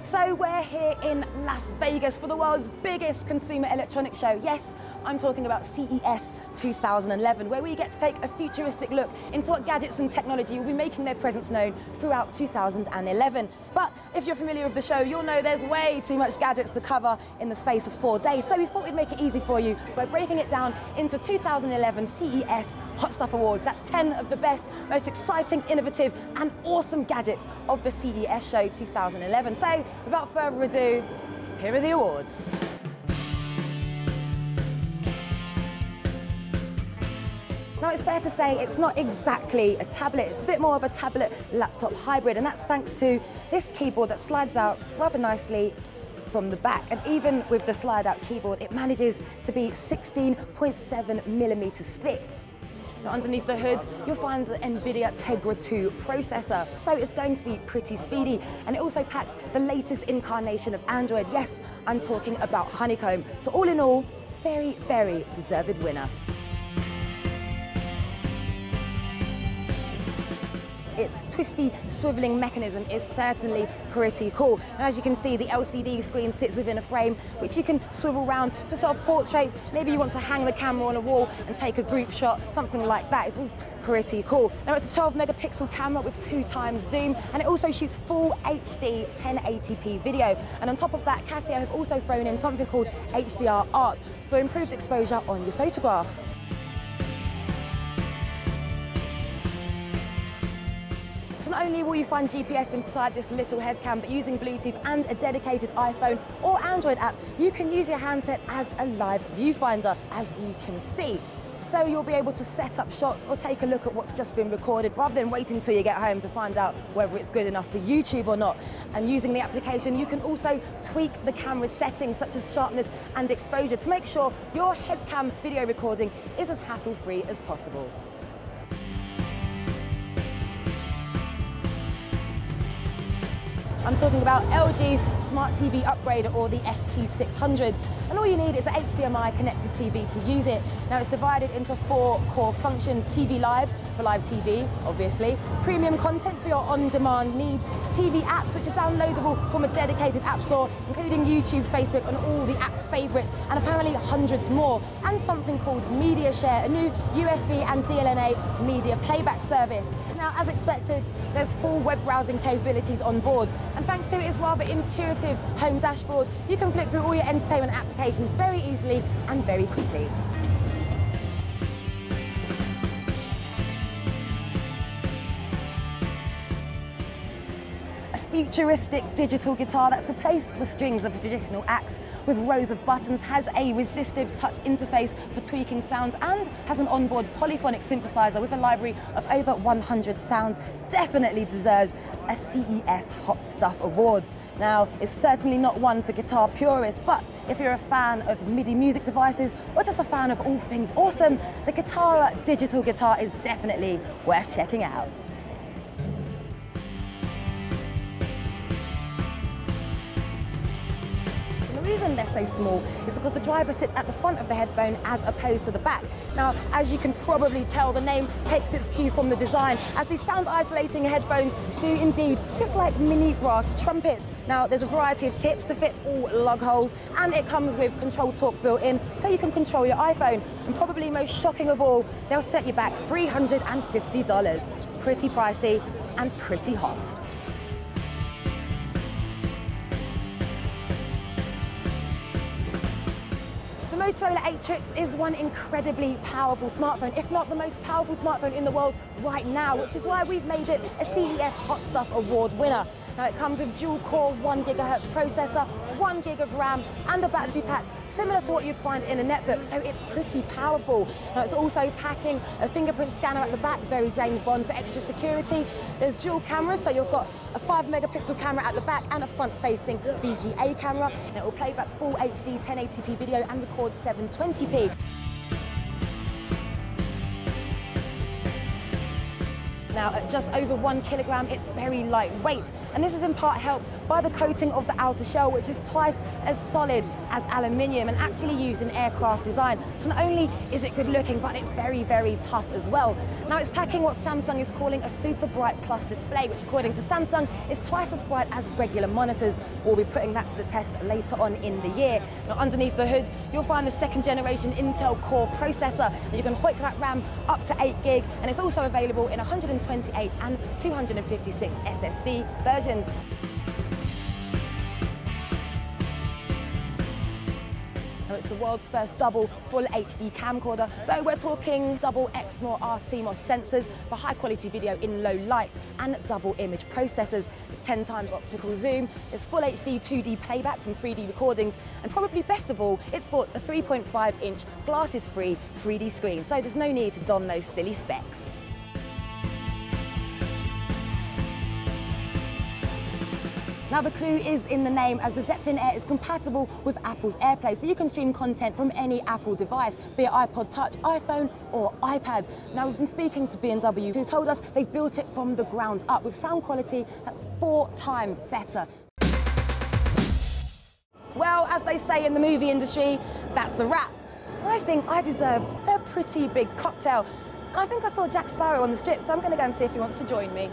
So we're here in Las Vegas for the world's biggest consumer electronics show. Yes, I'm talking about CES 2011, where we get to take a futuristic look into what gadgets and technology will be making their presence known throughout 2011. But if you're familiar with the show, you'll know there's way too much gadgets to cover in the space of 4 days. So we thought we'd make it easy for you by breaking it down into 2011 CES Hot Stuff Awards. That's 10 of the best, most exciting, innovative and awesome gadgets of the CES show 2011. So without further ado, here are the awards. Now, it's fair to say it's not exactly a tablet, it's a bit more of a tablet laptop hybrid, and that's thanks to this keyboard that slides out rather nicely from the back. And even with the slide out keyboard, it manages to be 16.7 millimeters thick. Now, underneath the hood, you'll find the NVIDIA Tegra 2 processor, so it's going to be pretty speedy, and it also packs the latest incarnation of Android. Yes, I'm talking about Honeycomb. So all in all, very, very deserved winner. Its twisty, swiveling mechanism is certainly pretty cool. And as you can see, the LCD screen sits within a frame which you can swivel around for self-portraits. Maybe you want to hang the camera on a wall and take a group shot, something like that. It's all pretty cool. Now, it's a 12 megapixel camera with 2x zoom, and it also shoots full HD 1080p video. And on top of that, Casio have also thrown in something called HDR Art for improved exposure on your photographs. So not only will you find GPS inside this little head cam, but using Bluetooth and a dedicated iPhone or Android app, you can use your handset as a live viewfinder, as you can see. So you'll be able to set up shots or take a look at what's just been recorded rather than waiting until you get home to find out whether it's good enough for YouTube or not. And using the application, you can also tweak the camera's settings such as sharpness and exposure to make sure your head cam video recording is as hassle-free as possible. I'm talking about LG's Smart TV Upgrader, or the ST600. And all you need is an HDMI connected TV to use it. Now, it's divided into 4 core functions: TV Live for live TV, obviously, premium content for your on-demand needs, TV apps which are downloadable from a dedicated app store, including YouTube, Facebook and all the app favorites, and apparently hundreds more, and something called Media Share, a new USB and DLNA media playback service. Now, as expected, there's full web browsing capabilities on board, and thanks to its rather intuitive home dashboard, you can flick through all your entertainment applications very easily and very quickly. Futuristic digital guitar that's replaced the strings of a traditional axe with rows of buttons, has a resistive touch interface for tweaking sounds, and has an onboard polyphonic synthesizer with a library of over 100 sounds. Definitely deserves a CES Hot Stuff Award. Now, it's certainly not one for guitar purists, but if you're a fan of MIDI music devices or just a fan of all things awesome, the Guitar digital guitar is definitely worth checking out. The reason they're so small is because the driver sits at the front of the headphone as opposed to the back. Now, as you can probably tell, the name takes its cue from the design, as these sound isolating headphones do indeed look like mini brass trumpets. Now, there's a variety of tips to fit all lug holes, and it comes with control torque built in so you can control your iPhone. And probably most shocking of all, they'll set you back $350. Pretty pricey and pretty hot. The Motorola Atrix is one incredibly powerful smartphone, if not the most powerful smartphone in the world right now, which is why we've made it a CES Hot Stuff Award winner. Now, it comes with dual-core 1 GHz processor, 1 gig of RAM, and a battery pack similar to what you'd find in a netbook, so it's pretty powerful. Now, it's also packing a fingerprint scanner at the back, very James Bond for extra security. There's dual cameras, so you've got a 5 megapixel camera at the back and a front-facing VGA camera, and it will play back full HD 1080p video and record 720p. Now, at just over 1 kilogram, it's very lightweight. And this is in part helped by the coating of the outer shell, which is twice as solid as aluminium and actually used in aircraft design. So not only is it good looking, but it's very, very tough as well. Now it's packing what Samsung is calling a Super Bright Plus display, which according to Samsung is twice as bright as regular monitors. We'll be putting that to the test later on in the year. Now underneath the hood, you'll find the second generation Intel Core processor. You can hoik that RAM up to 8 gig, and it's also available in 128 and 256 SSD versions. Now it's the world's first double full HD camcorder, so we're talking double XMOR CMOS sensors for high quality video in low light and double image processors. It's 10 times optical zoom, it's full HD 2D playback from 3D recordings, and probably best of all, it sports a 3.5-inch glasses-free 3D screen, so there's no need to don those silly specs. Now the clue is in the name, as the Zeppelin Air is compatible with Apple's AirPlay, so you can stream content from any Apple device, be it iPod Touch, iPhone or iPad. Now we've been speaking to BMW, who told us they've built it from the ground up with sound quality that's 4 times better. Well, as they say in the movie industry, that's a wrap. I think I deserve a pretty big cocktail. And I think I saw Jack Sparrow on the strip, so I'm going to go and see if he wants to join me.